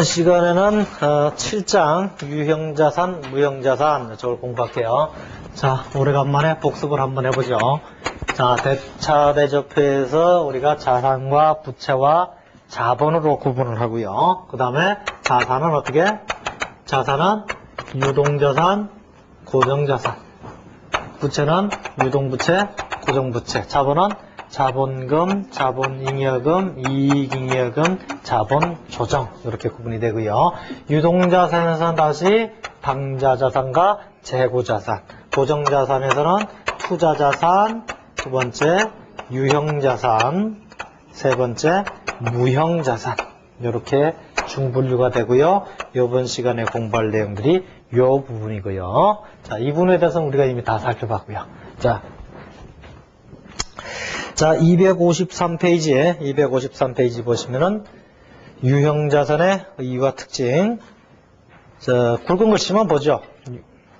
시간에는 7장 유형자산, 무형자산 저걸 공부할게요. 자, 오래간만에 복습을 한번 해보죠. 자, 대차 대조표에서 우리가 자산과 부채와 자본으로 구분을 하고요. 그 다음에 자산은 어떻게? 자산은 유동자산, 고정자산. 부채는 유동부채, 고정부채. 자본은 자본금, 자본잉여금, 이익잉여금, 자본조정 이렇게 구분이 되고요. 유동자산에서는 다시 당좌자산과 재고자산, 고정자산에서는 투자자산, 두 번째 유형자산, 세 번째 무형자산 이렇게 중분류가 되고요. 이번 시간에 공부할 내용들이 이 부분이고요. 자, 이 부분에 대해서는 우리가 이미 다 살펴봤고요. 자, 253페이지 보시면은 유형자산의 의의와 특징. 자, 굵은 글씨만 보죠.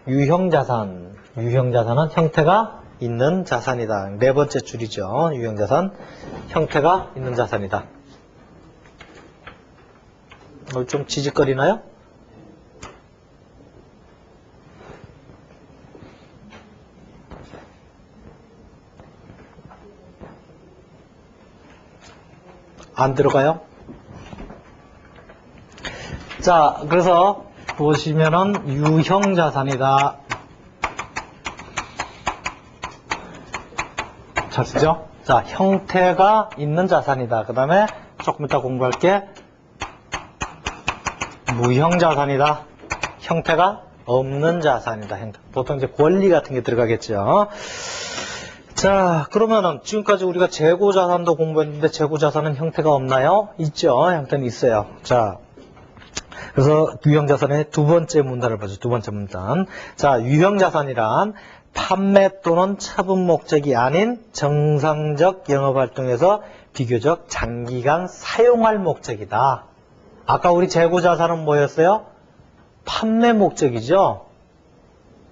유형자산은 형태가 있는 자산이다. 네 번째 줄이죠. 유형자산, 형태가 있는 자산이다. 좀 지직거리나요? 안 들어가요? 자, 그래서 보시면은 유형자산이다. 잘 쓰죠? 자, 형태가 있는 자산이다. 그 다음에 조금 이따 공부할게. 무형자산이다. 형태가 없는 자산이다. 보통 이제 권리 같은 게 들어가겠죠. 자, 그러면은 지금까지 우리가 재고자산도 공부했는데 재고자산은 형태가 없나요? 있죠. 형태는 있어요. 자, 그래서 유형자산의 두 번째 문단을 보죠. 두 번째 문단. 자, 유형자산이란 판매 또는 처분 목적이 아닌 정상적 영업활동에서 비교적 장기간 사용할 목적이다. 아까 우리 재고자산은 뭐였어요? 판매 목적이죠.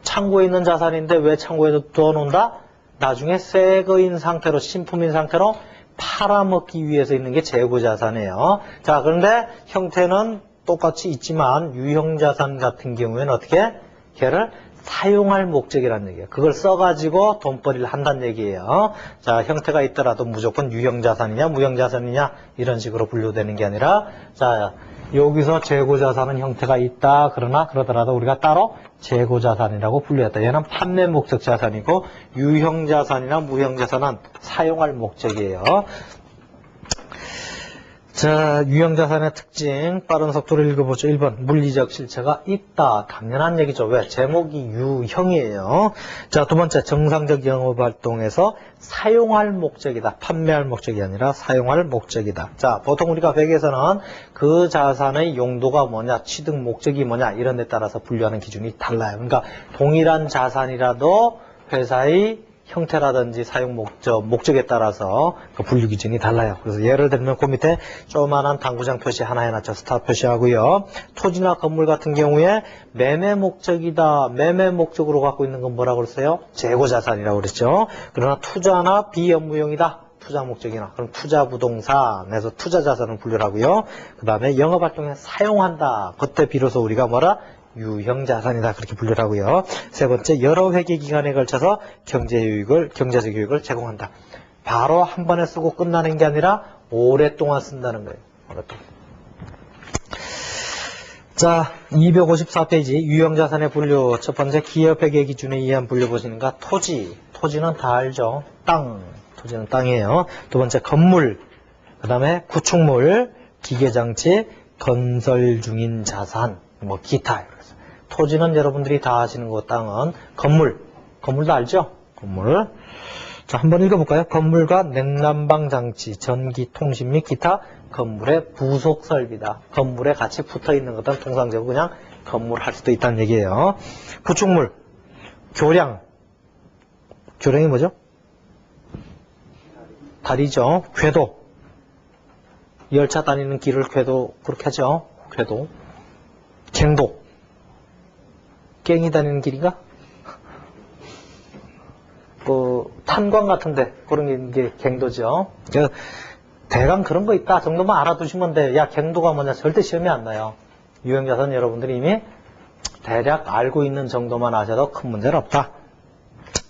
창고에 있는 자산인데 왜 창고에 둬놓는다? 나중에 새 거인 상태로, 신품인 상태로 팔아먹기 위해서 있는 게 재고자산이에요. 자, 그런데 형태는 똑같이 있지만 유형자산 같은 경우에는 어떻게? 걔를 사용할 목적이라는 얘기예요. 그걸 써가지고 돈벌이를 한다는 얘기예요. 자, 형태가 있더라도 무조건 유형자산이냐 무형자산이냐 이런 식으로 분류되는 게 아니라, 자, 여기서 재고자산은 형태가 있다 그러더라도 우리가 따로 재고자산이라고 분류했다. 얘는 판매 목적 자산이고 유형자산이나 무형자산은 사용할 목적이에요. 자, 유형자산의 특징 빠른 속도로 읽어보죠. 1번 물리적 실체가 있다. 당연한 얘기죠. 왜? 제목이 유형이에요. 자, 두 번째 정상적 영업활동에서 사용할 목적이다. 판매할 목적이 아니라 사용할 목적이다. 자, 보통 우리가 회계에서는 그 자산의 용도가 뭐냐, 취득 목적이 뭐냐 이런 데 따라서 분류하는 기준이 달라요. 그러니까 동일한 자산이라도 회사의 형태라든지 사용 목적에 따라서 그 분류 기준이 달라요. 그래서 예를 들면 그 밑에 조그만한 당구장 표시 하나 해놨죠. 스타 표시하고요. 토지나 건물 같은 경우에 매매 목적이다. 매매 목적으로 갖고 있는 건 뭐라고 그랬어요? 재고자산이라고 그랬죠. 그러나 투자나 비업무용이다. 투자 목적이나 그럼 투자부동산에서 투자자산을 분류하고요. 그 다음에 영업활동에 사용한다. 그때 비로소 우리가 뭐라? 유형자산이다. 그렇게 분류를 하고요. 세 번째, 여러 회계 기간에 걸쳐서 경제적 유익을 제공한다. 바로 한 번에 쓰고 끝나는 게 아니라 오랫동안 쓴다는 거예요. 오랫동안. 자, 254페이지 유형자산의 분류. 첫 번째, 기업회계 기준에 의한 분류 보시는가? 토지는 다 알죠. 토지는 땅이에요. 두 번째, 건물, 그 다음에 구축물, 기계장치, 건설 중인 자산, 뭐 기타. 토지는 여러분들이 다 아시는 거, 땅은 건물도 알죠? 건물. 자, 한번 읽어볼까요? 건물과 냉난방 장치, 전기, 통신 및 기타 건물의 부속 설비다. 건물에 같이 붙어 있는 것들은 통상적으로 그냥 건물 할 수도 있다는 얘기예요. 구축물, 교량이 뭐죠? 다리죠. 궤도, 열차 다니는 길을 궤도 그렇게 하죠. 궤도. 갱도, 갱이 다니는 길인가? 탄광 같은데 그런 게 갱도죠. 대강 그런 거 있다 정도만 알아두시면 돼요. 야, 갱도가 뭐냐 절대 시험이 안 나요. 유형자산 여러분들이 이미 대략 알고 있는 정도만 아셔도 큰 문제는 없다.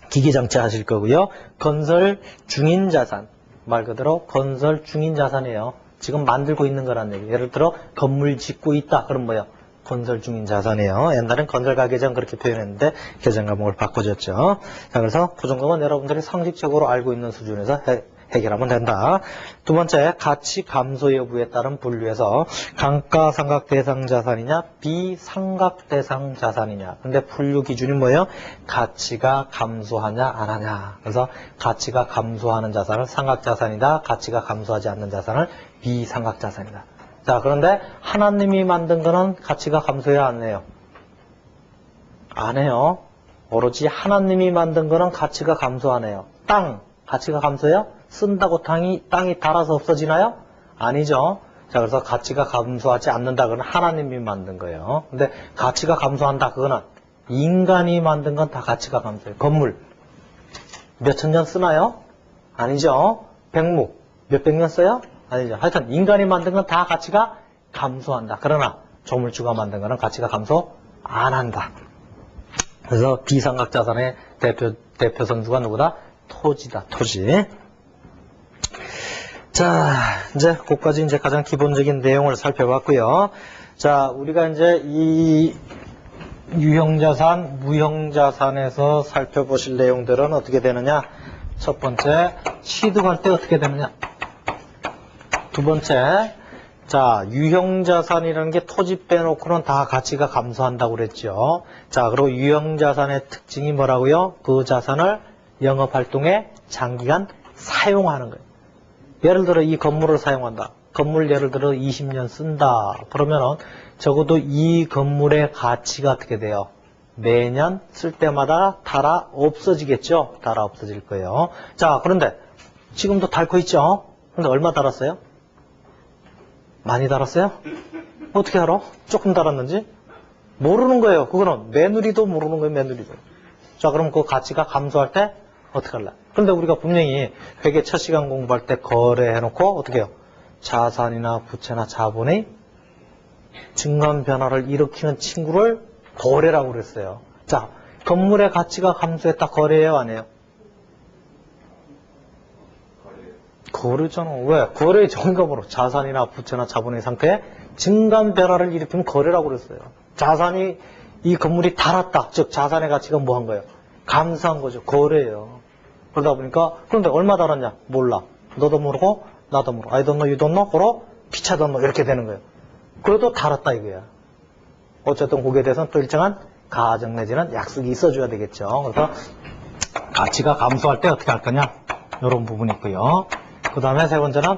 기기장치 하실 거고요. 건설 중인 자산. 말 그대로 건설 중인 자산이에요. 지금 만들고 있는 거란 얘기. 예를 들어 건물 짓고 있다. 그럼 뭐예요? 건설 중인 자산이에요. 옛날엔 건설가 계정 그렇게 표현했는데 계정 과목을 바꿔줬죠. 자, 그래서 그 정도만 여러분들이 상식적으로 알고 있는 수준에서 해결하면 된다. 두 번째, 가치 감소 여부에 따른 분류에서 감가상각 대상 자산이냐 비상각 대상 자산이냐. 근데 분류 기준이 뭐예요? 가치가 감소하냐 안 하냐. 그래서 가치가 감소하는 자산을 상각 자산이다. 가치가 감소하지 않는 자산을 비상각 자산이다. 자, 그런데 하나님이 만든 거는 가치가 감소해야 안 해요? 안 해요. 오로지 하나님이 만든 거는 가치가 감소하네요. 땅, 가치가 감소해요? 쓴다고 땅이 닳아서 없어지나요? 아니죠. 자, 그래서 가치가 감소하지 않는다. 그건 하나님이 만든 거예요. 근데 가치가 감소한다. 그거는 인간이 만든 건 다 가치가 감소해요. 건물 몇천 년 쓰나요? 아니죠. 백목 몇백 년 써요? 아니죠. 하여튼 인간이 만든 건 다 가치가 감소한다. 그러나 조물주가 만든 거는 가치가 감소 안 한다. 그래서 비상각 자산의 대표 선수가 누구다? 토지다. 토지. 자, 이제 그것까지 이제 가장 기본적인 내용을 살펴봤고요. 자, 우리가 이제 이 유형자산, 무형자산에서 살펴보실 내용들은 어떻게 되느냐? 첫 번째, 취득할 때 어떻게 되느냐? 두 번째, 자, 유형자산이라는 게 토지 빼놓고는 다 가치가 감소한다고 그랬죠. 자, 그리고 유형자산의 특징이 뭐라고요? 그 자산을 영업활동에 장기간 사용하는 거예요. 예를 들어 이 건물을 사용한다. 건물 예를 들어 20년 쓴다. 그러면은 적어도 이 건물의 가치가 어떻게 돼요? 매년 쓸 때마다 달아 없어지겠죠? 달아 없어질 거예요. 자, 그런데 지금도 닳고 있죠? 근데 얼마 달았어요? 많이 달았어요? 어떻게 알아? 조금 달았는지? 모르는 거예요. 그거는 매누리도 모르는 거예요. 매누리도. 자, 그럼 그 가치가 감소할 때 어떻게 할래? 그런데 우리가 분명히 회계 첫 시간 공부할 때 거래해놓고 어떻게 해요? 자산이나 부채나 자본의 증감 변화를 일으키는 친구를 거래라고 그랬어요. 자, 건물의 가치가 감소했다. 거래해요? 안 해요? 거래잖아. 왜? 거래의 정의감으로 자산이나 부채나 자본의 상태에 증감 변화를 일으키면 거래라고 그랬어요. 자산이 이 건물이 닳았다. 즉 자산의 가치가 뭐 한 거예요? 감소한 거죠. 거래예요. 그러다 보니까 그런데 얼마 달았냐? 몰라. 너도 모르고 나도 모르고 I don't know, you don't know, 그러 피차 don't know 이렇게 되는 거예요. 그래도 달았다 이거야. 어쨌든 거기에 대해서는 또 일정한 가정 내지는 약속이 있어줘야 되겠죠. 그래서 가치가 감소할 때 어떻게 할 거냐? 이런 부분이 있고요. 그 다음에 세 번째는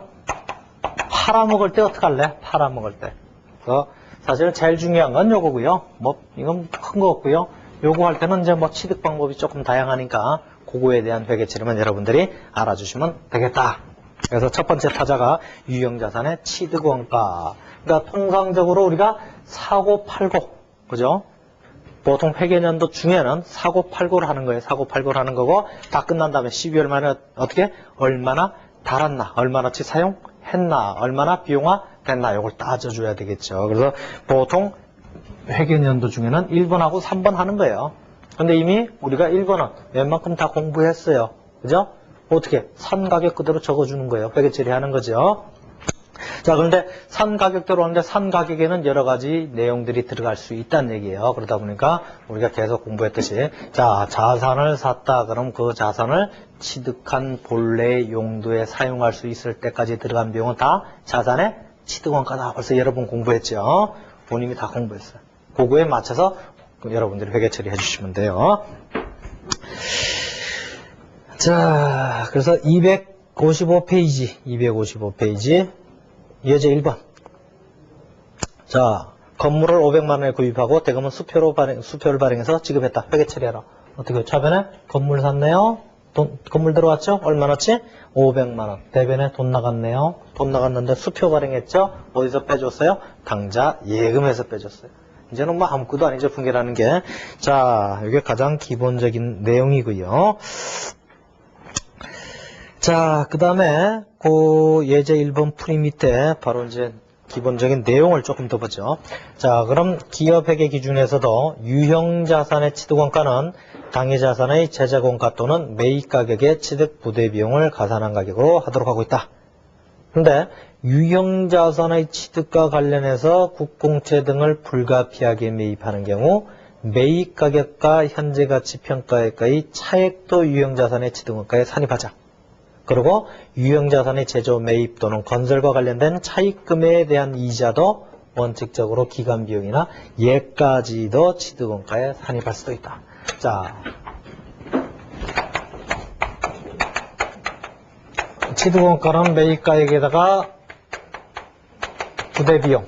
팔아먹을 때 어떻게 할래? 팔아먹을 때. 그래서 사실은 제일 중요한 건 요거고요. 뭐 이건 큰 거 없고요. 요거 할 때는 이제 뭐 취득 방법이 조금 다양하니까 그거에 대한 회계치료만 여러분들이 알아주시면 되겠다. 그래서 첫 번째 타자가 유형자산의 취득원가. 그러니까 통상적으로 우리가 사고 팔고, 그죠? 보통 회계년도 중에는 사고 팔고를 하는 거예요. 사고 팔고를 하는 거고 다 끝난 다음에 12월 만에 어떻게 얼마나 달았나, 얼마나치 사용했나, 얼마나 비용화 됐나 이걸 따져줘야 되겠죠. 그래서 보통 회계년도 중에는 1번하고 3번 하는 거예요. 근데 이미 우리가 1번은 웬만큼 다 공부했어요. 그죠? 어떻게? 산 가격 그대로 적어주는 거예요. 회계 처리하는 거죠. 자, 그런데 산 가격대로 하는데 산 가격에는 여러 가지 내용들이 들어갈 수 있다는 얘기예요. 그러다 보니까 우리가 계속 공부했듯이 자, 자산을 샀다. 그럼 그 자산을 취득한 본래의 용도에 사용할 수 있을 때까지 들어간 비용은 다 자산의 취득원가다. 벌써 여러 번 공부했죠. 본인이 다 공부했어요. 그거에 맞춰서 여러분들이 회계 처리해 주시면 돼요. 자, 그래서 255페이지 예제 1번. 자, 건물을 500만 원에 구입하고 대금은 수표를 발행해서 지급했다. 회계 처리하라. 어떻게 차변에 건물 샀네요. 건물 들어왔죠? 얼마나치? 500만 원. 대변에 돈 나갔네요. 돈 나갔는데 수표 발행했죠? 어디서 빼줬어요? 당자 예금에서 빼줬어요. 이제는 뭐 아무것도 아니죠. 분계라는 게. 자, 이게 가장 기본적인 내용이고요. 자, 그 다음에 그 예제 1번 풀이 밑에 바로 이제 기본적인 내용을 조금 더 보죠. 자, 그럼 기업회계 기준에서도 유형자산의 취득원가는 당해자산의 제작원가 또는 매입가격의 취득 부대비용을 가산한 가격으로 하도록 하고 있다. 근데 유형자산의 취득과 관련해서 국공채 등을 불가피하게 매입하는 경우 매입가격과 현재가치평가액의 차액도 유형자산의 취득원가에 산입하자. 그리고 유형자산의 제조, 매입 또는 건설과 관련된 차입금에 대한 이자도 원칙적으로 기간비용이나 예까지도 취득원가에 산입할 수도 있다. 자, 취득원가는 매입가액에다가 부대비용,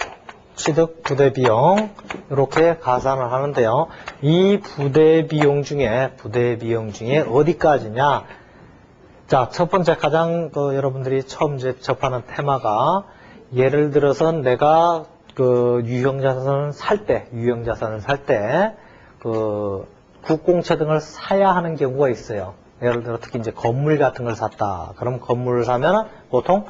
취득 부대비용 이렇게 가산을 하는데요. 이 부대비용 중에 어디까지냐? 자, 첫 번째 가장 여러분들이 처음 이제 접하는 테마가 예를 들어서 내가 유형자산을 살 때 국공채 등을 사야 하는 경우가 있어요. 예를 들어 특히 이제 건물 같은 걸 샀다. 그럼 건물을 사면 보통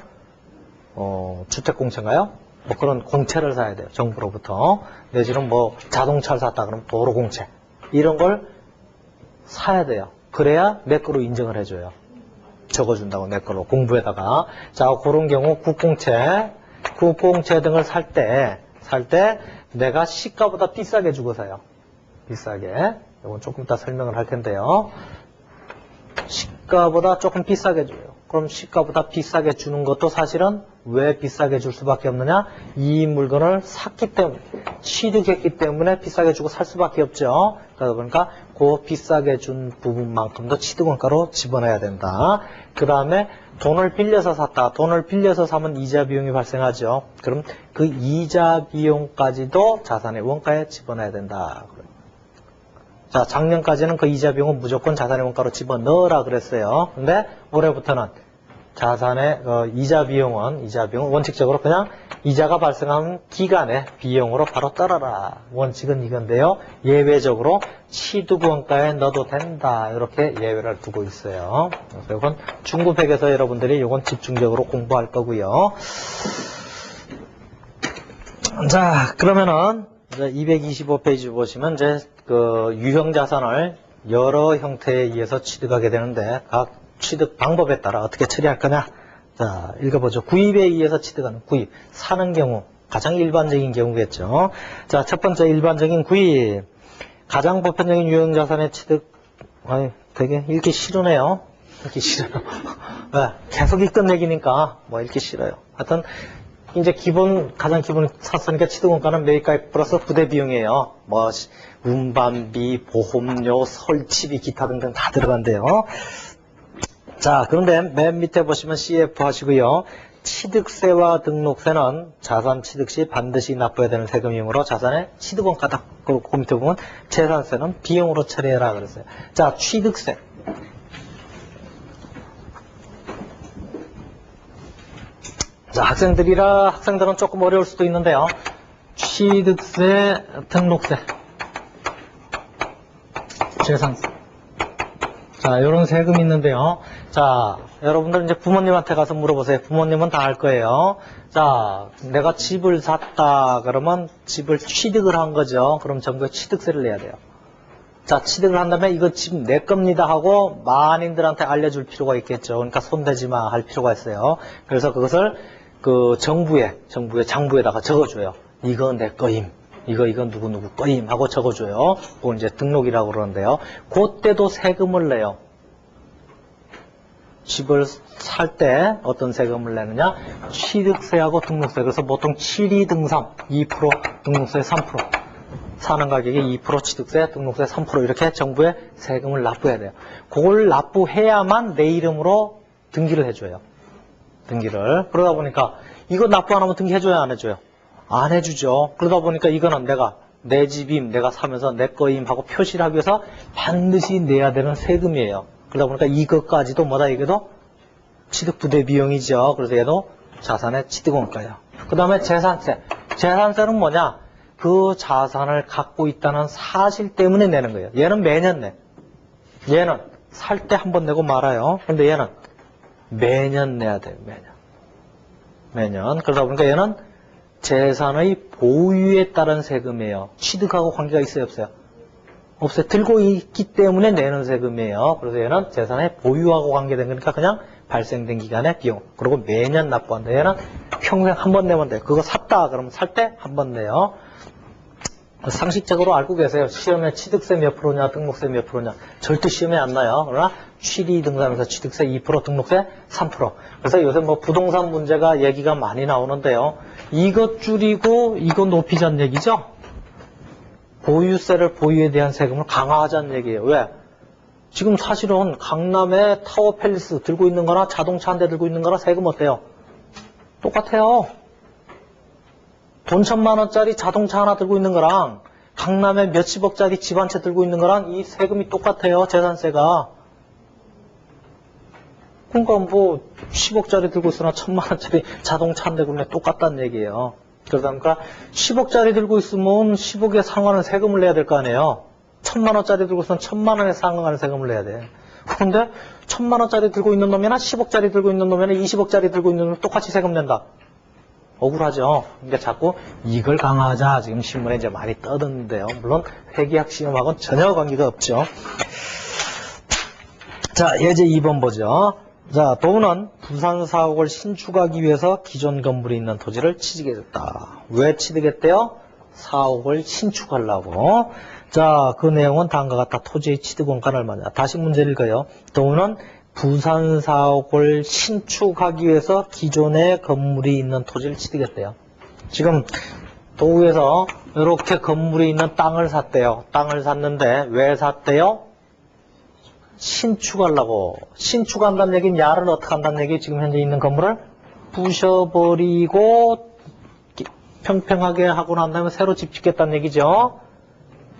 주택공채인가요? 뭐 그런 공채를 사야 돼요. 정부로부터. 내지는 뭐 자동차를 샀다. 그럼 도로공채. 이런 걸 사야 돼요. 그래야 내 거로 인정을 해줘요. 적어준다고 내 걸로 공부에다가. 자, 그런 경우 국공채 등을 살 때 내가 시가보다 비싸게 주고 사요. 비싸게. 이건 조금 이따 설명을 할 텐데요. 시가보다 조금 비싸게 줘요. 그럼 시가보다 비싸게 주는 것도 사실은 왜 비싸게 줄 수밖에 없느냐? 이 물건을 샀기 때문에, 취득했기 때문에 비싸게 주고 살 수밖에 없죠. 그러다 보니까 그 비싸게 준 부분만큼도 취득원가로 집어넣어야 된다. 그 다음에 돈을 빌려서 샀다. 돈을 빌려서 사면 이자 비용이 발생하죠. 그럼 그 이자 비용까지도 자산의 원가에 집어넣어야 된다. 자, 작년까지는 그 이자 비용은 무조건 자산의 원가로 집어넣으라 그랬어요. 근데 올해부터는 자산의 이자 비용은 원칙적으로 그냥 이자가 발생하는 기간에 비용으로 바로 떨어라. 원칙은 이건데요. 예외적으로 취득원가에 넣어도 된다. 이렇게 예외를 두고 있어요. 그래서 이건 중급회계에서 여러분들이 이건 집중적으로 공부할 거고요. 자, 그러면은 이제 225페이지 보시면 이제 유형자산을 여러 형태에 의해서 취득하게 되는데 각 취득 방법에 따라 어떻게 처리할 거냐? 자, 읽어보죠. 구입에 의해서 취득하는 구입. 사는 경우. 가장 일반적인 경우겠죠. 자, 첫 번째 일반적인 구입. 가장 보편적인 유형자산의 취득. 되게 읽기 싫으네요. 읽기 싫어요. 계속 읽던 얘기니까 뭐 읽기 싫어요. 하여튼 이제 가장 기본 샀으니까 취득원가는 매입가액 플러스 부대비용이에요. 뭐 운반비, 보험료, 설치비, 기타 등등 다 들어간대요. 자, 그런데 맨 밑에 보시면 CF 하시고요. 취득세와 등록세는 자산 취득 시 반드시 납부해야 되는 세금이므로 자산의 취득원가다. 그리고 그 밑에 보면 재산세는 비용으로 처리해라 그랬어요. 자, 취득세. 자, 학생들은 조금 어려울 수도 있는데요. 취득세, 등록세, 재산세. 자, 이런 세금이 있는데요. 자, 여러분들 이제 부모님한테 가서 물어보세요. 부모님은 다 알 거예요. 자, 내가 집을 샀다. 그러면 집을 취득을 한 거죠. 그럼 정부에 취득세를 내야 돼요. 자, 취득을 한 다음에 이거 집 내 겁니다 하고 만인들한테 알려줄 필요가 있겠죠. 그러니까 손대지 마 할 필요가 있어요. 그래서 그것을 정부의 장부에다가 적어줘요. 이거 내 거임. 이거 누구 거임 하고 적어줘요. 그건 이제 등록이라고 그러는데요. 그때도 세금을 내요. 집을 살 때 어떤 세금을 내느냐? 취득세하고 등록세. 그래서 보통 7.2등삼 2%, 등록세 3%. 사는 가격이 2%, 취득세, 등록세 3% 이렇게 정부에 세금을 납부해야 돼요. 그걸 납부해야만 내 이름으로 등기를 해줘요. 등기를. 그러다 보니까 이거 납부 안 하면 등기해줘야 안 해줘요? 안 해주죠. 그러다 보니까 이거는 내 집임, 내가 사면서 내 거임 하고 표시를 하기 위해서 반드시 내야 되는 세금이에요. 그러다 보니까 이것까지도 이게도 취득부대 비용이죠. 그래서 얘도 자산의 취득원가예요. 그 다음에 재산세. 재산세는 뭐냐? 그 자산을 갖고 있다는 사실 때문에 내는 거예요. 얘는 매년 내. 얘는 살 때 한 번 내고 말아요. 근데 얘는 매년 내야 돼요. 매년. 그러다 보니까 얘는 재산의 보유에 따른 세금이에요. 취득하고 관계가 있어요, 없어요? 없어요. 들고 있기 때문에 내는 세금이에요. 그래서 얘는 재산의 보유하고 관계된 거니까 그냥 발생된 기간의 비용. 그리고 매년 납부한다. 얘는 평생 한 번 내면 돼요. 그거 샀다 그러면 살 때 한 번 내요. 상식적으로 알고 계세요. 시험에 취득세 몇 프로냐, 등록세 몇 프로냐. 절대 시험에 안 나요. 그러나 취리 등산에서 취득세 2%, 등록세 3%. 그래서 요새 뭐 부동산 문제가 얘기가 많이 나오는데요. 이것 줄이고 이거 높이자는 얘기죠. 보유세를 보유에 대한 세금을 강화하자는 얘기예요. 왜? 지금 사실은 강남에 타워 팰리스 들고 있는 거나 자동차 한 대 들고 있는 거나 세금 어때요? 똑같아요. 돈 1,000만 원짜리 자동차 하나 들고 있는 거랑 강남에 몇십억짜리 집 한 채 들고 있는 거랑 이 세금이 똑같아요. 재산세가. 그러니까 뭐 10억짜리 들고 있으나 1,000만 원짜리 자동차 한 대 들고 있는 똑같다는 얘기예요. 그러다 보니까 10억짜리 들고 있으면 10억에 상환하는 세금을 내야 될 거 아니에요. 1,000만 원짜리 들고 있으면 1,000만 원에 상환하는 세금을 내야 돼. 그런데 1,000만 원짜리 들고 있는 놈이나 10억짜리 들고 있는 놈이나 20억짜리 들고 있는 놈이 똑같이 세금 낸다. 억울하죠. 그러니까 자꾸 이걸 강화하자 지금 신문에 이제 많이 떠드는데요. 물론 회계학 시험하고는 전혀 관계가 없죠. 자, 예제 2번 보죠. 자, 도우는 부산 사옥을 신축하기 위해서 기존 건물이 있는 토지를 취득해줬다. 왜 취득했대요? 사옥을 신축하려고. 자, 그 내용은 다음과 같다. 토지의 취득 원가는 얼마냐. 다시 문제를 읽어요. 도우는 부산 사옥을 신축하기 위해서 기존에 건물이 있는 토지를 취득했대요. 지금 도우에서 이렇게 건물이 있는 땅을 샀대요. 땅을 샀는데 왜 샀대요? 신축하려고. 신축한다는 얘기는 야를 어떻게 한다는 얘기? 지금 현재 있는 건물을 부셔버리고 평평하게 하고 난 다음에 새로 집 짓겠다는 얘기죠.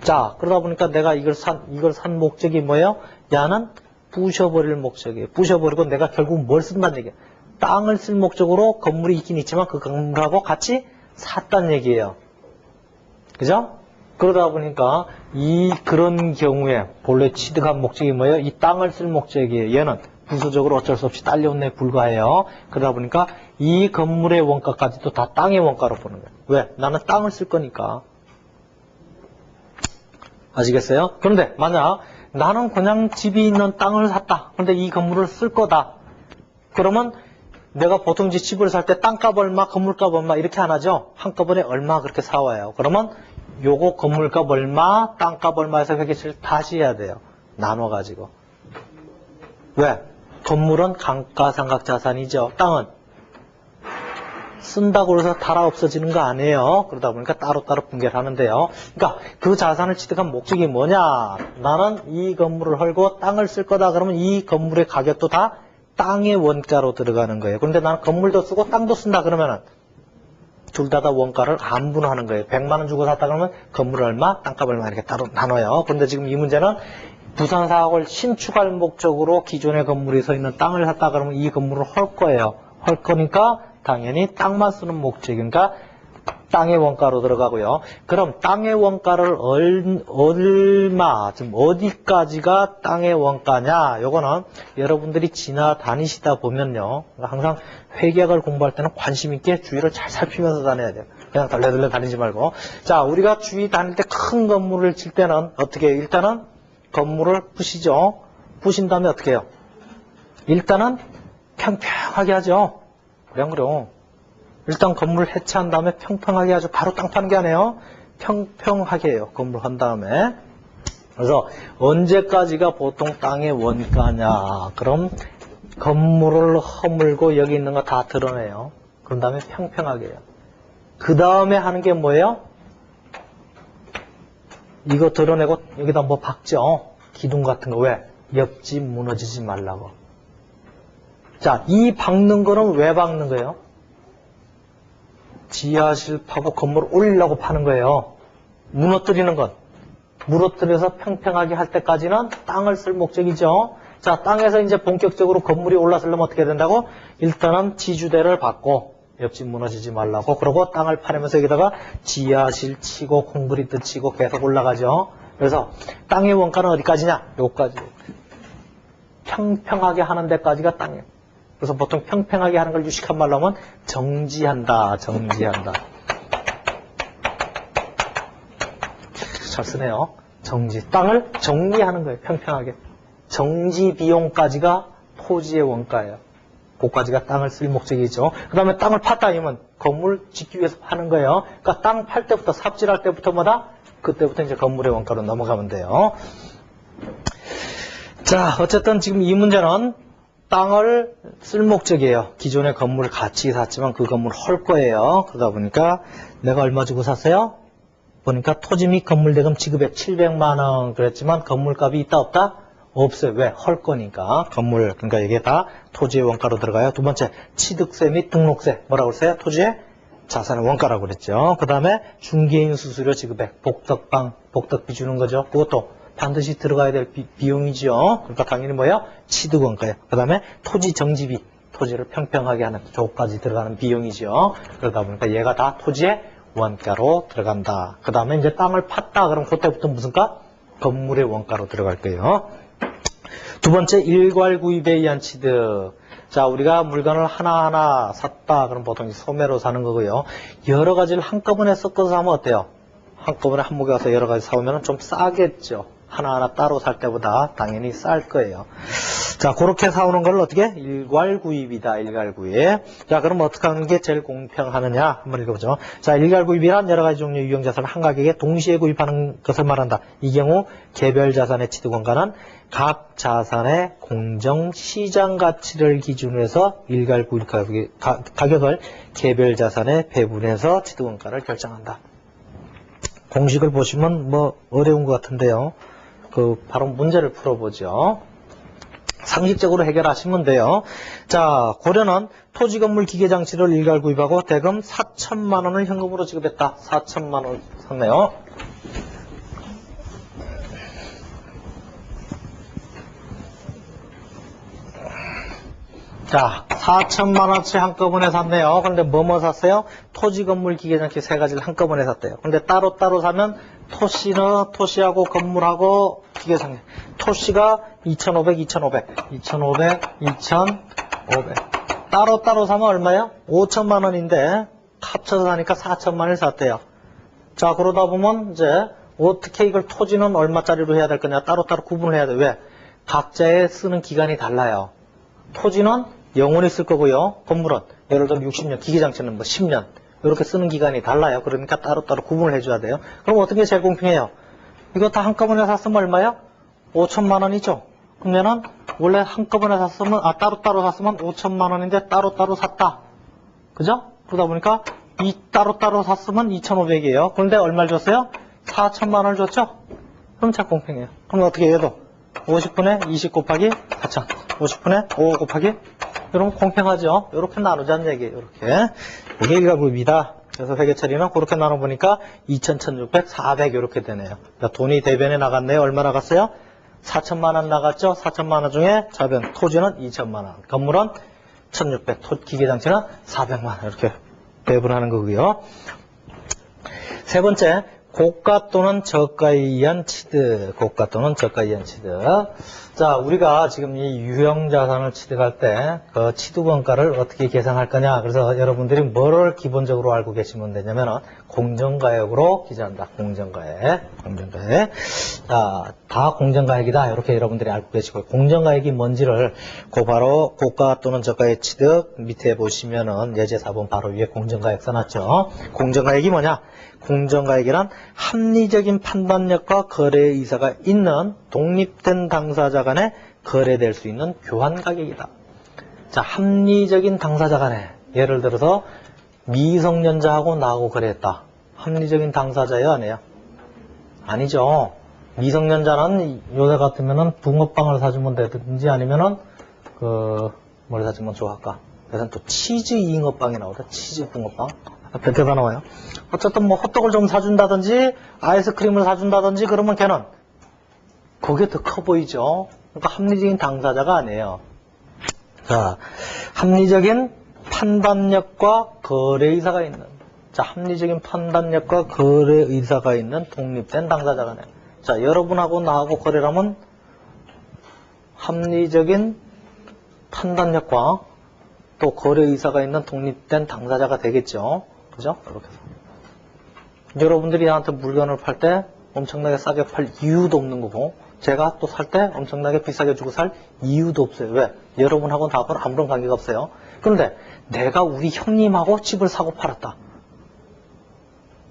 자, 그러다 보니까 내가 이걸 산 목적이 뭐예요? 야는 부셔버릴 목적이에요. 부셔버리고 내가 결국 뭘 쓴다는 얘기예요. 땅을 쓸 목적으로 건물이 있긴 있지만 그 건물하고 같이 샀다는 얘기예요. 그죠? 그러다 보니까 그런 경우에 본래 취득한 목적이 뭐예요? 이 땅을 쓸 목적이에요. 얘는 부수적으로 어쩔 수 없이 딸려온에 불과해요. 그러다 보니까 이 건물의 원가까지도 다 땅의 원가로 보는 거예요. 왜? 나는 땅을 쓸 거니까. 아시겠어요? 그런데 만약 나는 그냥 집이 있는 땅을 샀다. 그런데 이 건물을 쓸 거다. 그러면 내가 보통 집을 살 때 땅값 얼마, 건물값 얼마 이렇게 안 하죠? 한꺼번에 얼마 그렇게 사와요. 그러면 요거 건물값 얼마, 땅값 얼마에서 회계치를 다시 해야 돼요. 나눠가지고. 왜? 건물은 감가상각자산이죠. 땅은 쓴다고 해서 달아 없어지는 거 아니에요. 그러다 보니까 따로따로 분개를 하는데요. 그러니까 그 자산을 취득한 목적이 뭐냐? 나는 이 건물을 헐고 땅을 쓸 거다. 그러면 이 건물의 가격도 다 땅의 원가로 들어가는 거예요. 그런데 나는 건물도 쓰고 땅도 쓴다 그러면은 둘 다 원가를 안 분하는 거예요. 100만 원 주고 샀다 그러면 건물 얼마, 땅값 얼마 이렇게 따로 나눠요. 그런데 지금 이 문제는 부산 사옥을 신축할 목적으로 기존의 건물이 서 있는 땅을 샀다 그러면 이 건물을 헐 거예요. 헐 거니까 당연히 땅만 쓰는 목적이니까 땅의 원가로 들어가고요. 그럼 땅의 원가를 얼마, 지금 어디까지가 땅의 원가냐? 요거는 여러분들이 지나다니시다 보면요. 항상 회계학을 공부할 때는 관심 있게 주위를 잘 살피면서 다녀야 돼요. 그냥 덜레덜레 다니지 말고. 자, 우리가 주위 다닐 때 큰 건물을 질 때는 어떻게 해요? 일단은 건물을 부시죠. 부신 다음에 어떻게 해요? 일단은 평평하게 하죠. 그럼. 일단 건물을 해체한 다음에 평평하게 하죠. 바로 땅 파는 게 아니에요. 평평하게 해요. 건물 한 다음에. 그래서 언제까지가 보통 땅의 원가냐. 그럼 건물을 허물고 여기 있는 거 다 드러내요. 그런 다음에 평평하게 해요. 그 다음에 하는 게 뭐예요? 이거 드러내고 여기다 뭐 박죠. 기둥 같은 거. 왜? 옆집 무너지지 말라고. 자, 이 박는 거는 왜 박는 거예요? 지하실 파고 건물 올리려고 파는 거예요. 무너뜨리는 것. 무너뜨려서 평평하게 할 때까지는 땅을 쓸 목적이죠. 자, 땅에서 이제 본격적으로 건물이 올라서려면 어떻게 된다고? 일단은 지주대를 받고 옆집 무너지지 말라고. 그러고 땅을 파내면서 여기다가 지하실 치고 콘크리트 치고 계속 올라가죠. 그래서 땅의 원가는 어디까지냐? 요까지. 평평하게 하는 데까지가 땅이에요. 그래서 보통 평평하게 하는 걸 유식한 말로 하면 정지한다. 잘 쓰네요. 정지. 땅을 정리하는 거예요. 평평하게. 정지 비용까지가 토지의 원가예요. 그까지가 땅을 쓸 목적이죠. 그 다음에 땅을 팠다 아니면 건물 짓기 위해서 파는 거예요. 그러니까 땅 팔 때부터 삽질할 때부터 뭐다? 그때부터 이제 건물의 원가로 넘어가면 돼요. 자, 어쨌든 지금 이 문제는 땅을 쓸 목적이에요. 기존의 건물을 같이 샀지만 그 건물을 헐 거예요. 그러다 보니까 내가 얼마 주고 샀어요? 보니까 토지 및 건물 대금 지급액 700만 원 그랬지만 건물값이 있다 없다? 없어요. 왜? 헐 거니까. 건물, 그러니까 이게 다 토지의 원가로 들어가요. 두 번째, 취득세 및 등록세. 뭐라고 그랬어요? 토지의 자산의 원가라고 그랬죠. 그 다음에 중개인 수수료 지급액, 복덕비 주는 거죠. 그것도 반드시 들어가야 될 비용이죠. 그러니까 당연히 뭐예요? 취득 원가예요. 그 다음에 토지 정지비, 토지를 평평하게 하는 조까지 들어가는 비용이죠. 그러다 보니까 얘가 다 토지의 원가로 들어간다. 그 다음에 이제 땅을 팠다. 그럼 그때부터 무슨 가? 건물의 원가로 들어갈 거예요. 두 번째, 일괄 구입에 의한 취득. 자, 우리가 물건을 하나하나 샀다. 그럼 보통 소매로 사는 거고요. 여러 가지를 한꺼번에 섞어서 사면 어때요? 한꺼번에 한목에 가서 여러 가지 사오면 좀 싸겠죠. 하나하나 따로 살 때보다 당연히 쌀 거예요. 자, 그렇게 사오는 걸 어떻게? 일괄 구입이다. 일괄 구입. 자, 그럼 어떻게 하는 게 제일 공평하느냐? 한번 읽어보죠. 자, 일괄 구입이란 여러 가지 종류의 유형 자산을 한 가격에 동시에 구입하는 것을 말한다. 이 경우 개별 자산의 취득 원가는 각 자산의 공정 시장 가치를 기준으로 해서 일괄 구입 가격을 개별 자산에 배분해서 취득 원가를 결정한다. 공식을 보시면 뭐 어려운 것 같은데요. 바로 문제를 풀어보죠. 상식적으로 해결하시면 돼요. 자, 고려는 토지 건물 기계 장치를 일괄 구입하고 대금 4천만 원을 현금으로 지급했다. 4천만 원 샀네요. 자, 4천만 원치 한꺼번에 샀네요. 그런데 뭐 샀어요? 토지 건물 기계 장치 세 가지를 한꺼번에 샀대요. 근데 따로따로 사면 토시하고 건물하고 기계 장치. 토시가 2,500. 따로따로 사면 얼마예요? 5천만 원인데 합쳐서 사니까 4천만 원을 샀대요. 자, 그러다 보면 이제 어떻게 이걸 토지는 얼마짜리로 해야 될 거냐? 따로따로 구분을 해야 돼. 왜? 각자의 쓰는 기간이 달라요. 토지는 영원히 쓸 거고요. 건물은 예를 들어 60년, 기계장치는 뭐 10년 이렇게 쓰는 기간이 달라요. 그러니까 따로따로 구분을 해줘야 돼요. 그럼 어떻게 제일 공평해요? 이거 다 한꺼번에 샀으면 얼마요? 5천만 원이죠. 그러면은 원래 한꺼번에 샀으면 따로따로 샀으면 5천만 원인데 따로따로 샀다. 그죠? 그러다 보니까 이 따로따로 샀으면 2,500이에요. 그런데 얼마를 줬어요? 4천만 원을 줬죠? 그럼 잘 공평해요. 그럼 어떻게 해도 50분의 20 곱하기 4천 50분의 5 곱하기 여러분 공평하죠? 이렇게 나누자는 얘기예요. 이렇게. 이게 일괄구입이다. 그래서 회계 처리는 그렇게 나눠보니까 2,000, 1,600, 400 이렇게 되네요. 그러니까 돈이 대변에 나갔네요. 얼마 나갔어요? 4천만 원 나갔죠? 4천만 원 중에 자변 토지는 2천만 원, 건물은 1,600, 기계장치는 400만 원 이렇게 배분하는 거고요. 세 번째, 고가 또는 저가에 의한 취득. 고가 또는 저가에 의한 취득. 자, 우리가 지금 이 유형 자산을 취득할 때 그 취득 원가를 어떻게 계산할 거냐. 그래서 여러분들이 뭐를 기본적으로 알고 계시면 되냐면은 공정가액으로 기재한다. 공정가액. 자, 다 공정가액이다. 이렇게 여러분들이 알고 계시고 공정가액이 뭔지를 바로 고가 또는 저가의 취득 밑에 보시면은 예제 4번 바로 위에 공정가액 써놨죠. 공정가액이 뭐냐? 공정가액이란 합리적인 판단력과 거래 의사가 있는 독립된 당사자 간에 거래될 수 있는 교환 가격이다. 자, 합리적인 당사자 간에 예를 들어서 미성년자하고 나하고 거래했다. 합리적인 당사자예요, 아니에요? 아니죠. 미성년자는 요새 같으면은 붕어빵을 사주면 되든지 아니면은 뭘 사주면 좋아할까? 그래서 또 치즈 잉어빵이 나오다. 치즈 붕어빵. 뱉어가 나와요. 어쨌든 뭐 호떡을 좀 사준다든지 아이스크림을 사준다든지 그러면 걔는 그게 더 커 보이죠. 그러니까 합리적인 당사자가 아니에요. 자, 합리적인 판단력과 거래의사가 있는, 자, 합리적인 판단력과 거래의사가 있는 독립된 당사자가 아니에요. 자, 여러분하고 나하고 거래를 하면 합리적인 판단력과 또 거래 의사가 있는 독립된 당사자가 되겠죠. 그죠? 이렇게 해서. 여러분들이 나한테 물건을 팔 때 엄청나게 싸게 팔 이유도 없는 거고, 제가 또 살 때 엄청나게 비싸게 주고 살 이유도 없어요. 왜? 여러분하고 나하고는 아무런 관계가 없어요. 그런데 내가 우리 형님하고 집을 사고 팔았다.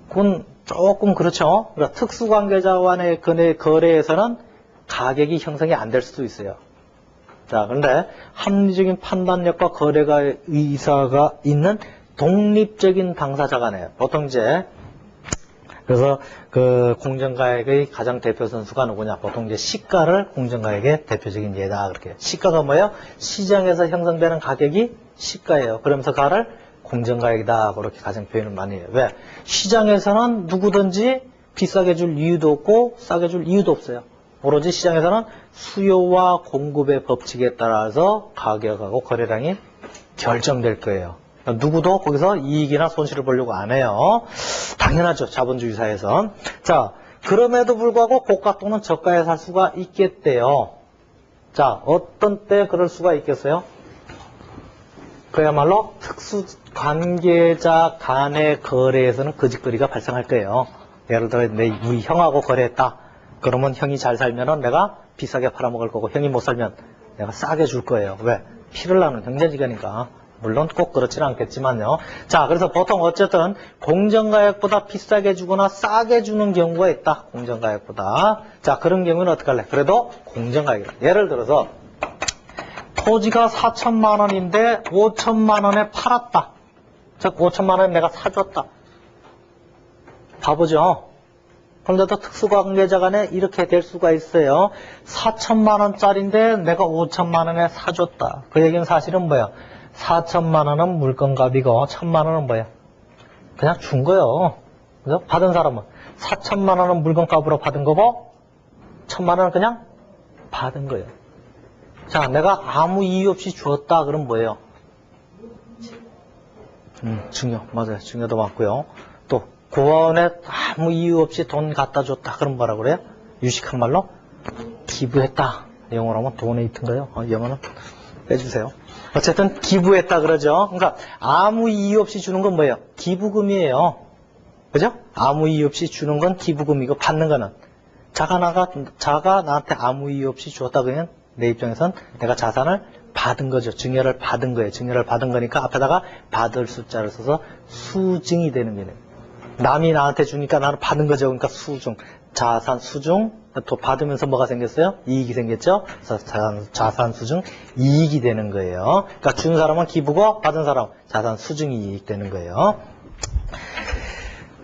그건 조금 그렇죠. 그러니까 특수관계자 간의 거래에서는 가격이 형성이 안 될 수도 있어요. 자, 그런데 합리적인 판단력과 거래가 의사가 있는 독립적인 당사자 간에 보통 이제 그래서 그 공정가액의 가장 대표 선수가 누구냐? 보통 이제 시가를 공정가액의 대표적인 예다. 그렇게. 시가가 뭐예요? 시장에서 형성되는 가격이 시가예요. 그러면서 그를 공정가액이다. 그렇게 가장 표현을 많이 해요. 왜? 시장에서는 누구든지 비싸게 줄 이유도 없고 싸게 줄 이유도 없어요. 오로지 시장에서는 수요와 공급의 법칙에 따라서 가격하고 거래량이 결정될 거예요. 누구도 거기서 이익이나 손실을 보려고 안 해요. 당연하죠. 자본주의 사회에선. 자, 그럼에도 불구하고 고가 또는 저가에 살 수가 있겠대요. 자, 어떤 때 그럴 수가 있겠어요? 그야말로 특수 관계자 간의 거래에서는 거짓거리가 발생할 거예요. 예를 들어 우리 형하고 거래했다. 그러면 형이 잘 살면은 내가 비싸게 팔아먹을 거고, 형이 못 살면 내가 싸게 줄 거예요. 왜? 피를 나눈 형제지간이니까. 물론 꼭 그렇지는 않겠지만요. 자, 그래서 보통 어쨌든 공정가액보다 비싸게 주거나 싸게 주는 경우가 있다. 공정가액보다. 자, 그런 경우는 어떻게 할래? 그래도 공정가액이다. 예를 들어서 토지가 4천만 원인데 5천만 원에 팔았다. 즉 5천만 원에 내가 사줬다. 바보죠. 그런데도 특수관계자 간에 이렇게 될 수가 있어요. 4천만 원짜리인데 내가 5천만 원에 사줬다. 그 얘기는 사실은 뭐야? 4천만 원은 물건값이고 1,000만 원은 뭐야? 그냥 준 거예요. 그죠? 받은 사람은 4천만 원은 물건값으로 받은 거고 1,000만 원은 그냥 받은 거예요. 자, 내가 아무 이유 없이 주었다. 그럼 뭐예요? 증여. 맞아요. 증여도 맞고요. 또 고원에 아무 이유 없이 돈 갖다 줬다. 그럼 뭐라 그래요? 유식한 말로 기부했다. 영어로 하면 도네이트인가요? 영어는 빼주세요. 어쨌든 기부했다 그러죠. 그러니까 아무 이유 없이 주는 건 뭐예요? 기부금이에요. 그죠? 아무 이유 없이 주는 건 기부금이고 받는 거는 자가 나한테 아무 이유 없이 주었다 그러면 내 입장에선 내가 자산을 받은 거죠. 증여를 받은 거예요. 증여를 받은 거니까 앞에다가 받을 숫자를 써서 수증이 되는 거예요. 남이 나한테 주니까 나는 받은 거죠. 그러니까 수중. 자산 수중. 또 받으면서 뭐가 생겼어요? 이익이 생겼죠? 그래서 자산 수중 이익이 되는 거예요. 그러니까 준 사람은 기부고 받은 사람 자산 수중이 이익 되는 거예요.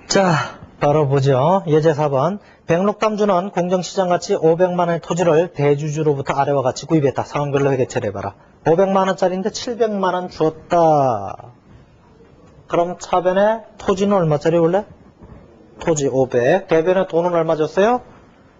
자, 바로 보죠. 예제 4번. 백록담주는 공정시장가치 500만 원의 토지를 대주주로부터 아래와 같이 구입했다. 상황별로 회계 처리해봐라. 500만 원짜리인데 700만 원 주었다. 그럼 차변에 토지는 얼마짜리 원래? 토지 500. 대변에 돈은 얼마 줬어요?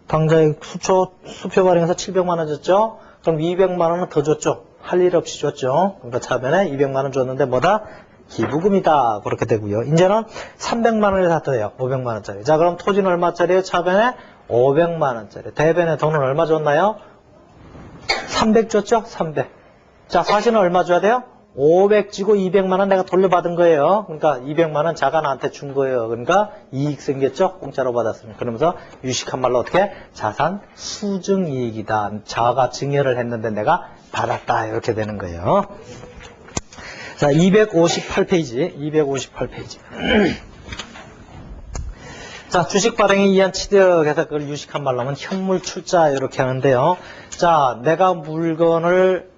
당장에 수표 발행해서 700만 원 줬죠? 그럼 200만 원은 더 줬죠? 할 일 없이 줬죠? 그러니까 차변에 200만 원 줬는데 뭐다? 기부금이다. 그렇게 되고요. 이제는 300만 원을 샀대요. 500만 원짜리. 자, 그럼 토지는 얼마짜리예요? 차변에 500만 원짜리. 대변에 돈은 얼마 줬나요? 300 줬죠? 300. 자, 사실은 얼마 줘야 돼요? 500 지고 200만 원 내가 돌려받은 거예요. 그러니까 200만 원 자가 나한테 준 거예요. 그러니까 이익 생겼죠? 공짜로 받았으면. 그러면서 유식한 말로 어떻게? 자산 수증 이익이다. 자가 증여를 했는데 내가 받았다. 이렇게 되는 거예요. 자, 258페이지. 258페이지. 자, 주식 발행에 의한 취득해서 그걸 유식한 말로 하면 현물 출자 이렇게 하는데요. 자, 내가 물건을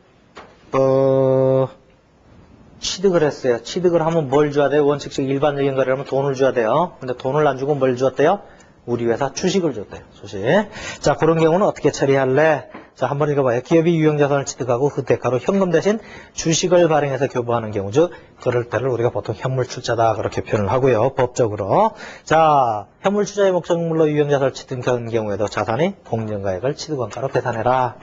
취득을 했어요. 취득을 하면 뭘 줘야 돼요? 원칙적 일반적인 거래라면 돈을 줘야 돼요. 근데 돈을 안 주고 뭘 줬대요? 우리 회사 주식을 줬대요. 주식. 자, 그런 경우는 어떻게 처리할래? 자, 한번 읽어봐요. 기업이 유형자산을 취득하고 그 대가로 현금 대신 주식을 발행해서 교부하는 경우, 즉 그럴 때를 우리가 보통 현물출자다 그렇게 표현을 하고요. 법적으로. 자, 현물출자의 목적물로 유형자산을 취득한 경우에도 자산이 공정가액을 취득원가로 계산해라.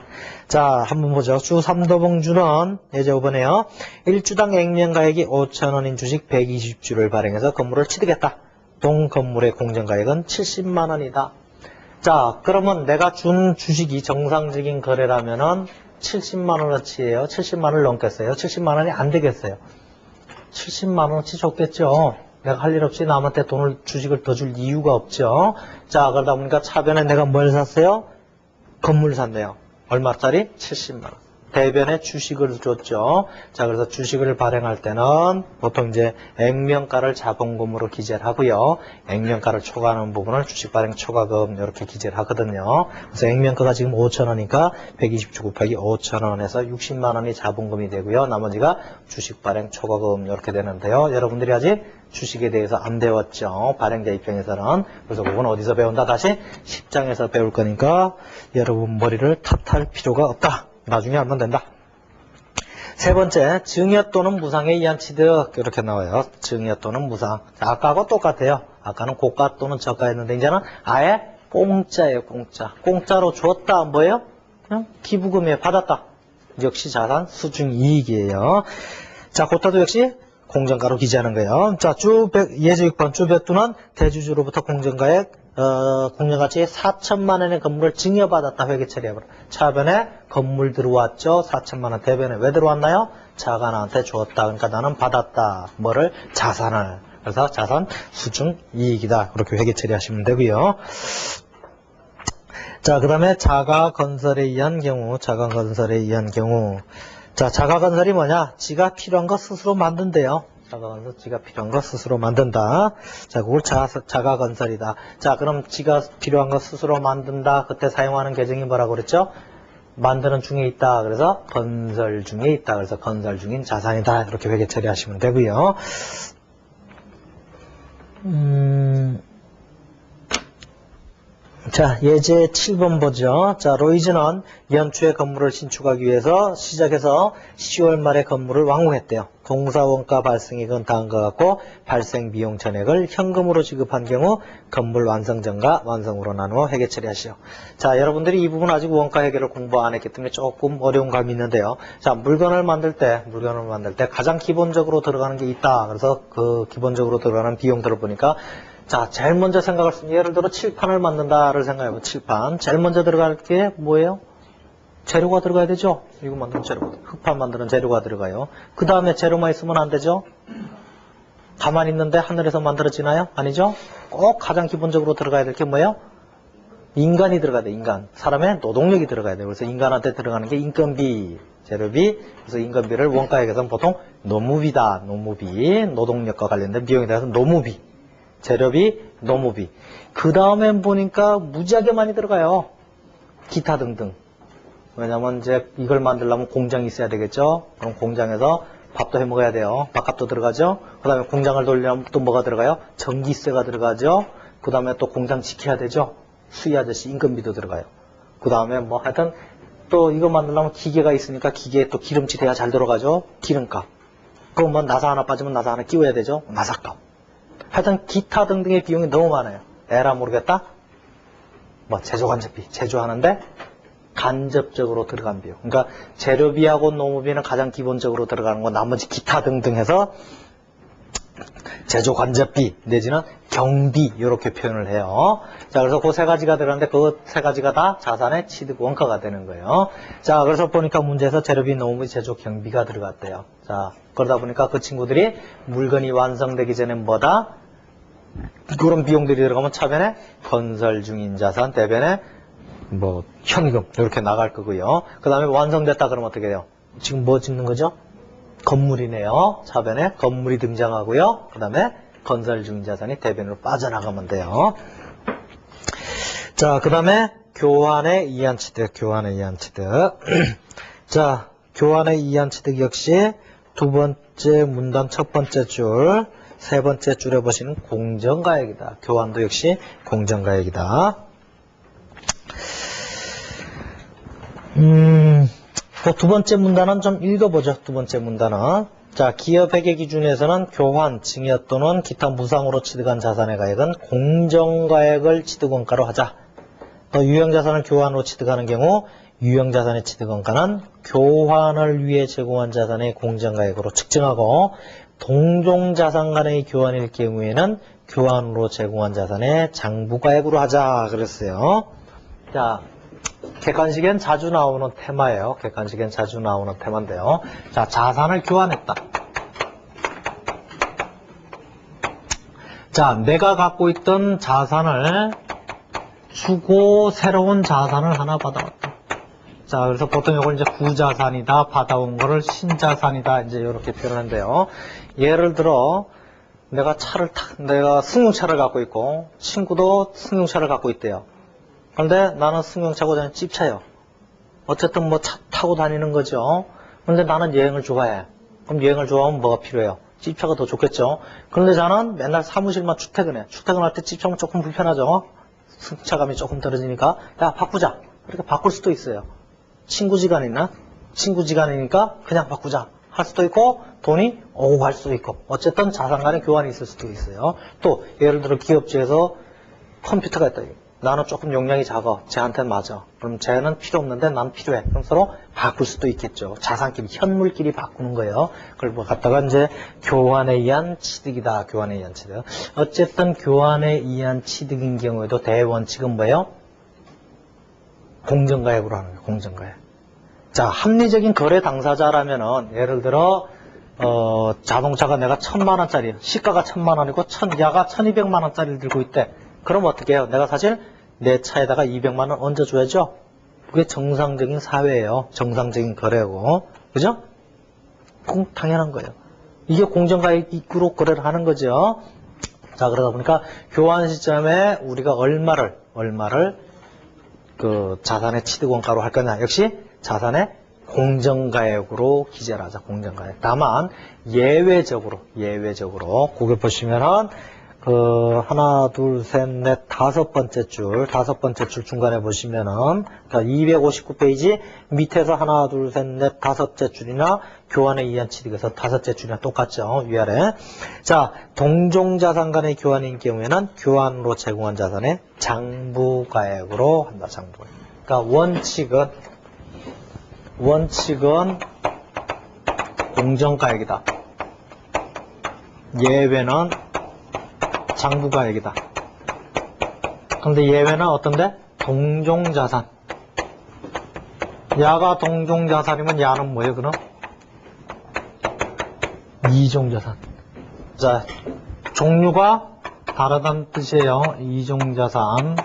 자, 한번 보죠. 주 3도봉주는 예제 5번에요. 1주당 액면가액이 5,000원인 주식 120주를 발행해서 건물을 취득했다. 동 건물의 공정가액은 70만 원이다. 자, 그러면 내가 준 주식이 정상적인 거래라면은 70만 원어치예요. 70만 원을 넘겠어요. 70만 원이 안 되겠어요. 70만 원어치 줬겠죠. 내가 할 일 없이 남한테 돈을 주식을 더 줄 이유가 없죠. 자, 그러다 보니까 차변에 내가 뭘 샀어요? 건물 샀네요. 얼마짜리? 70만 원. 대변에 주식을 줬죠. 자, 그래서 주식을 발행할 때는 보통 이제 액면가를 자본금으로 기재를 하고요. 액면가를 초과하는 부분을 주식 발행 초과금 이렇게 기재를 하거든요. 그래서 액면가가 지금 5,000원이니까 120주 곱하기 5,000원에서 60만 원이 자본금이 되고요. 나머지가 주식 발행 초과금 이렇게 되는데요. 여러분들이 아직 주식에 대해서 안 배웠죠. 발행자 입장에서는. 그래서 그건 어디서 배운다? 다시 10장에서 배울 거니까 여러분 머리를 탓할 필요가 없다. 나중에 알면 된다. 세 번째, 증여 또는 무상에 의한 취득. 이렇게 나와요. 증여 또는 무상. 자, 아까하고 똑같아요. 아까는 고가 또는 저가였는데 이제는 아예 공짜예요. 공짜. 공짜로 줬다. 뭐예요? 그냥 기부금에 받았다. 역시 자산 수중 이익이에요. 자, 고타도 역시 공정가로 기재하는 거예요. 자, 예제 6번 주백두는 대주주로부터 공정가치 4천만 원의 건물을 증여받았다. 회계 처리해버려. 차변에 건물 들어왔죠. 4천만 원. 대변에 왜 들어왔나요? 차가 나한테 줬다. 그러니까 나는 받았다. 뭐를? 자산을. 그래서 자산 수중 이익이다. 그렇게 회계 처리하시면 되고요. 자, 그 다음에 자가건설에 의한 경우. 자, 자가건설이 뭐냐? 지가 필요한 거 스스로 만든대요. 자가건설, 지가 필요한 거 스스로 만든다. 자, 그걸 자가건설이다. 자, 그럼 지가 필요한 거 스스로 만든다. 그때 사용하는 계정이 뭐라고 그랬죠? 만드는 중에 있다. 그래서 건설 중에 있다. 그래서 건설 중인 자산이다. 이렇게 회계 처리하시면 되고요. 자, 예제 7번 보죠. 자, 로이즈는 연초에 건물을 신축하기 위해서 시작해서 10월 말에 건물을 완공했대요. 공사원가 발생액은 다음과 같고 발생 비용 전액을 현금으로 지급한 경우 건물 완성 전과 완성으로 나누어 회계 처리하시오. 자, 여러분들이 이 부분 아직 원가 회계를 공부 안 했기 때문에 조금 어려운 감이 있는데요. 자, 물건을 만들 때 가장 기본적으로 들어가는 게 있다. 그래서 그 기본적으로 들어가는 비용들을 보니까 자, 제일 먼저 생각할 수 있는, 예를 들어 칠판을 만든다를 생각해보면 칠판. 제일 먼저 들어갈 게 뭐예요? 재료가 들어가야 되죠? 이거 만드는 재료가. 흑판 만드는 재료가 들어가요. 그 다음에 재료만 있으면 안 되죠? 가만히 있는데 하늘에서 만들어지나요? 아니죠? 꼭 가장 기본적으로 들어가야 될 게 뭐예요? 인간이 들어가야 돼, 인간. 사람의 노동력이 들어가야 돼요. 그래서 인간한테 들어가는 게 인건비, 재료비. 그래서 인건비를 원가액에서는 보통 노무비다, 노무비. 노동력과 관련된 비용에 대해서 노무비. 재료비, 노무비. 그 다음엔 보니까 무지하게 많이 들어가요. 기타 등등. 왜냐면 이제 이걸 만들려면 공장이 있어야 되겠죠. 그럼 공장에서 밥도 해 먹어야 돼요. 밥값도 들어가죠. 그 다음에 공장을 돌리려면 또 뭐가 들어가요? 전기세가 들어가죠. 그 다음에 또 공장 지켜야 되죠. 수위 아저씨 인건비도 들어가요. 그 다음에 뭐 하여튼 또 이거 만들려면 기계가 있으니까 기계에 또 기름칠 해야 잘 돌아가죠. 기름값. 그럼 뭐 나사 하나 빠지면 나사 하나 끼워야 되죠. 나사값. 하여튼 기타 등등의 비용이 너무 많아요. 에라 모르겠다? 뭐 제조간접비. 제조하는데 간접적으로 들어간 비용. 그러니까 재료비하고 노무비는 가장 기본적으로 들어가는 거, 나머지 기타 등등 해서 제조간접비 내지는 경비 이렇게 표현을 해요. 자, 그래서 그 세 가지가 들어가는데 그 세 가지가 다 자산의 취득 원가가 되는 거예요. 자, 그래서 보니까 문제에서 재료비, 노무비, 제조, 경비가 들어갔대요. 자, 그러다 보니까 그 친구들이 물건이 완성되기 전에 뭐다? 그런 비용들이 들어가면 차변에 건설 중인 자산, 대변에 뭐 현금 이렇게 나갈 거고요. 그 다음에 완성됐다 그러면 어떻게 돼요? 지금 뭐 짓는 거죠? 건물이네요. 차변에 건물이 등장하고요. 그 다음에 건설 중인 자산이 대변으로 빠져나가면 돼요. 자, 그 다음에 교환에 의한 취득. 자, 교환에 의한 취득 역시 두 번째 문단 첫 번째 줄, 세 번째 줄에 보시는 공정가액이다. 교환도 역시 공정가액이다. 그 두 번째 문단은 좀 읽어보죠. 두 번째 문단은. 자, 기업회계 기준에서는 교환, 증여 또는 기타 무상으로 취득한 자산의 가액은 공정가액을 취득원가로 하자. 또 유형자산을 교환으로 취득하는 경우 유형자산의 취득원가는 교환을 위해 제공한 자산의 공정가액으로 측정하고 동종자산 간의 교환일 경우에는 교환으로 제공한 자산의 장부가액으로 하자 그랬어요. 자, 객관식엔 자주 나오는 테마예요. 객관식엔 자주 나오는 테마인데요. 자, 자산을 교환했다. 자, 내가 갖고 있던 자산을 주고 새로운 자산을 하나 받아왔다. 자, 그래서 보통 이걸 이제 구자산이다, 받아온 거를 신자산이다, 이제 이렇게 표현하는데요. 예를 들어, 내가 승용차를 갖고 있고, 친구도 승용차를 갖고 있대요. 그런데 나는 승용차고 저는 집차예요. 어쨌든 뭐 차 타고 다니는 거죠. 그런데 나는 여행을 좋아해. 그럼 여행을 좋아하면 뭐가 필요해요? 집차가 더 좋겠죠. 그런데 저는 맨날 사무실만 출퇴근해. 출퇴근할 때 집차면 조금 불편하죠. 승차감이 조금 떨어지니까 야 바꾸자. 이렇게 바꿀 수도 있어요. 친구지간이나 친구지간이니까 그냥 바꾸자 할 수도 있고 돈이 오고 갈 수도 있고 어쨌든 자산 간의 교환이 있을 수도 있어요. 또 예를 들어 기업체에서 컴퓨터가 있다. 나는 조금 용량이 작아. 쟤한테는 맞아. 그럼 쟤는 필요 없는데 난 필요해. 그럼 서로 바꿀 수도 있겠죠. 자산끼리, 현물끼리 바꾸는 거예요. 그걸 뭐 갖다가 이제 교환에 의한 취득이다. 교환에 의한 취득. 어쨌든 교환에 의한 취득인 경우에도 대원칙은 뭐예요? 공정가액으로 하는 거예요. 공정가액. 자, 합리적인 거래 당사자라면은 예를 들어 자동차가 내가 1,000만 원짜리, 시가가 1,000만 원이고 야가 1,200만 원짜리를 들고 있대. 그럼 어떻게 해요? 내가 사실 내 차에다가 200만 원 얹어줘야죠. 그게 정상적인 사회예요. 정상적인 거래고. 그죠? 당연한 거예요. 이게 공정가액으로 거래를 하는 거죠. 자, 그러다 보니까 교환 시점에 우리가 얼마를 그 자산의 취득원가로 할 거냐. 역시 자산의 공정가액으로 기재를 하자. 공정가액. 다만 예외적으로 거기 보시면은 하나, 둘, 셋, 넷, 다섯 번째 줄 중간에 보시면은, 그러니까 259페이지 밑에서 하나, 둘, 셋, 넷, 다섯째 줄이나 교환에 의한 취득에서 다섯째 줄이나 똑같죠. 위아래. 자, 동종자산 간의 교환인 경우에는 교환으로 제공한 자산의 장부가액으로 한다. 장부가액. 그러니까 원칙은 공정가액이다. 예외는 장부가액이다. 그런데 예외는 어떤데? 동종자산. 야가 동종자산이면 야는 뭐예요, 그럼? 이종자산. 자, 종류가 다르다는 뜻이에요. 이종자산.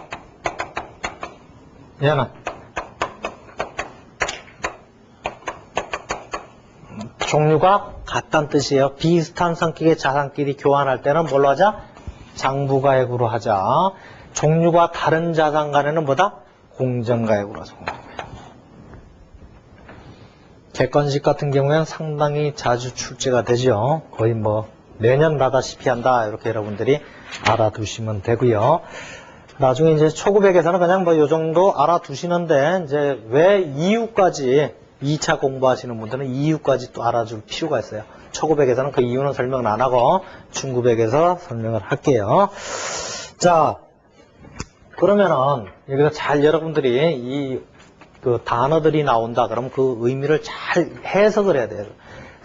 얘는 종류가 같다는 뜻이에요. 비슷한 성격의 자산끼리 교환할 때는 뭘로 하자? 장부가액으로 하자. 종류가 다른 자산 간에는 뭐다? 공정가액으로 하자. 객관식 같은 경우에는 상당히 자주 출제가 되죠. 거의 뭐 매년 나다시피 한다. 이렇게 여러분들이 알아두시면 되고요. 나중에 이제 초급액에서는 그냥 뭐 요 정도 알아두시는데 이제 왜 이유까지 2차 공부하시는 분들은 이유까지 또 알아줄 필요가 있어요. 초급액에서는 그 이유는 설명을 안 하고 중급액에서 설명을 할게요. 자, 그러면은 여기서 잘 여러분들이 그 단어들이 나온다. 그러면 그 의미를 잘 해석을 해야 돼요.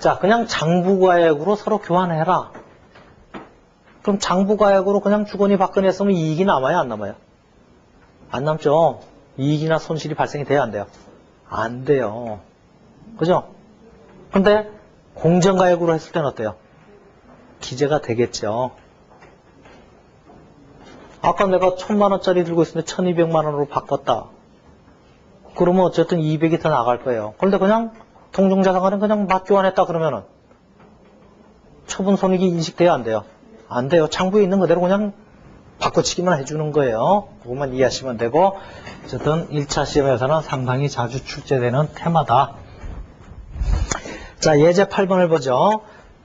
자, 그냥 장부가액으로 서로 교환해라. 그럼 장부가액으로 그냥 주거니 받거니 했으면 이익이 남아요, 안 남아요? 안 남죠. 이익이나 손실이 발생이 돼야 안 돼요? 안 돼요. 그죠? 근데 공정가액으로 했을 때는 어때요? 기재가 되겠죠. 아까 내가 1,000만 원짜리 들고 있었는데 1,200만 원으로 바꿨다. 그러면 어쨌든 200이 더 나갈 거예요. 그런데 그냥 동종자산간은 그냥 맞교환했다 그러면은 처분손익이 인식돼야 안 돼요? 안 돼요. 장부에 있는 그대로 그냥 바꿔치기만 해주는 거예요. 그것만 이해하시면 되고 어쨌든 1차 시험에서는 상당히 자주 출제되는 테마다. 자, 예제 8번을 보죠.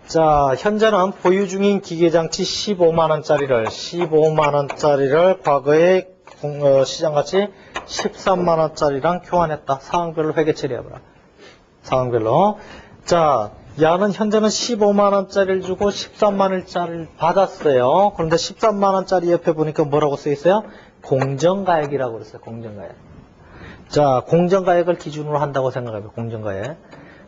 자, 현재는 보유 중인 기계장치 15만원짜리를 과거에 시장가치 13만원짜리랑 교환했다. 상황별로 회계 처리해봐라. 상황별로. 자, 야는 현재는 15만원짜리를 주고 13만원짜리를 받았어요. 그런데 13만원짜리 옆에 보니까 뭐라고 써있어요? 공정가액이라고 그랬어요. 공정가액. 자, 공정가액을 기준으로 한다고 생각해봐요. 공정가액.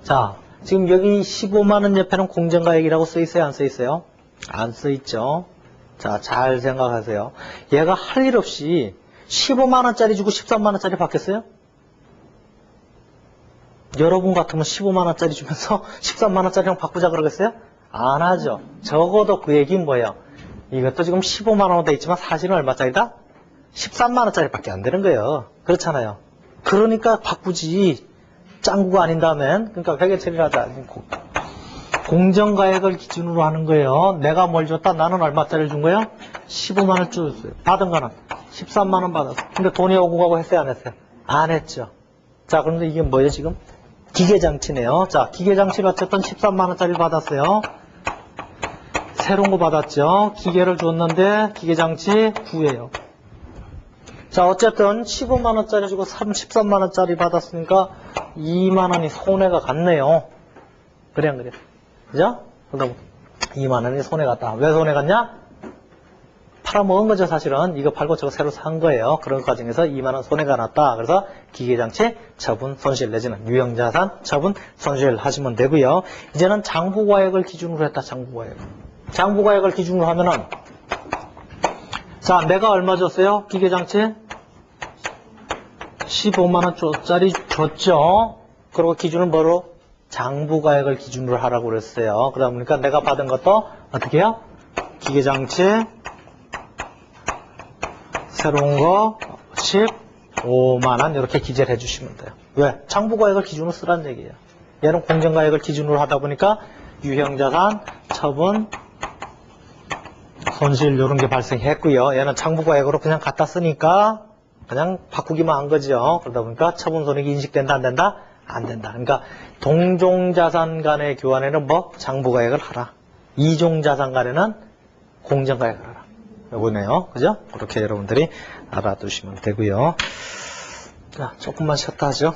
자, 지금 여기 15만원 옆에는 공정가액이라고 써있어요? 안 써있어요? 안 써있죠. 자, 잘 생각하세요. 얘가 할 일 없이 15만원짜리 주고 13만원짜리 받겠어요? 여러분 같으면 15만원짜리 주면서 13만원짜리랑 바꾸자 그러겠어요? 안 하죠. 적어도 그 얘기는 뭐예요? 이것도 지금 15만원으로 돼 있지만 사실은 얼마짜리다? 13만원짜리 밖에 안 되는 거예요. 그렇잖아요. 그러니까 바꾸지. 짱구가 아닌 다음엔. 그러니까 회계 처리를 하자. 공정가액을 기준으로 하는 거예요. 내가 뭘 줬다? 나는 얼마짜리를 준 거예요? 15만원 줬어요. 받은 거는 13만원 받았어. 근데 돈이 오고 가고 했어요? 안 했어요? 안 했죠. 자, 그런데 이게 뭐예요, 지금? 기계장치네요. 자, 기계장치를 어쨌든 13만원짜리 받았어요. 새로운 거 받았죠. 기계를 줬는데 기계장치 구해요. 자, 어쨌든 15만원짜리 주고 13만원짜리 받았으니까 2만원이 손해가 갔네요. 그래 안 그래? 그죠? 그러다 2만원이 손해 갔다. 왜 손해 갔냐? 팔아먹은 거죠, 사실은. 이거 팔고 저거 새로 산 거예요. 그런 과정에서 2만원 손해가 났다. 그래서 기계장치 처분 손실 내지는 유형자산 처분 손실 하시면 되고요. 이제는 장부과액을 기준으로 했다. 장부과액을 기준으로 하면은, 자, 내가 얼마 줬어요? 기계장치 15만원짜리 줬죠. 그리고 기준은 뭐로? 장부과액을 기준으로 하라고 그랬어요. 그러다 보니까 내가 받은 것도 어떻게 해요? 기계장치 새로운 거 15만원 이렇게 기재를 해주시면 돼요. 왜? 장부과액을 기준으로 쓰라는 얘기예요. 얘는 공정가액을 기준으로 하다 보니까 유형자산, 처분, 손실 이런 게 발생했고요. 얘는 장부과액으로 그냥 갖다 쓰니까 그냥 바꾸기만 한 거죠. 그러다 보니까 처분손익이 인식된다 안 된다? 안 된다. 그러니까 동종자산 간의 교환에는 뭐? 장부과액을 하라. 이종자산 간에는 공정가액을 하라. 요거네요. 그죠? 그렇게 여러분들이 알아두시면 되고요. 자, 조금만 쉬었다 하죠.